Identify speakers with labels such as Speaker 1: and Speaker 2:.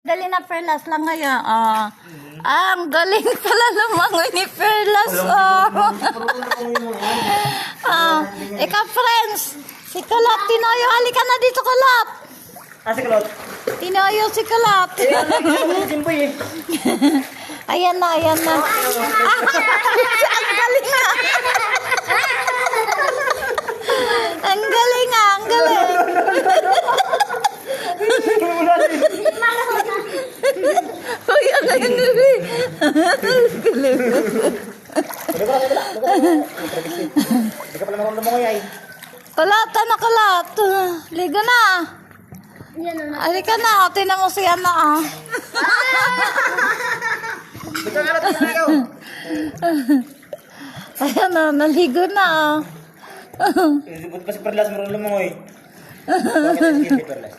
Speaker 1: Galing na Perlas lang ngayon. Ang galing pala lumangoy ni Perlas. Ikaw, friends. Si Kulot, Tinoyo. Halika na dito, Kulot.
Speaker 2: Si Kulot.
Speaker 1: Tinoyo, si Kulot. Ayan na, ayan na. Ang galing na. Ang galing nga, ang galing. Uy, ang galing.
Speaker 2: Hindi ka pala makamdamangoy ay.
Speaker 1: Kulot, ano Kulot? Ligo na. Halika na, tinan mo siya na. Ayan na, naligo na.
Speaker 2: Buti pa si Perlas marunong lumangoy. Bakit si Perlas?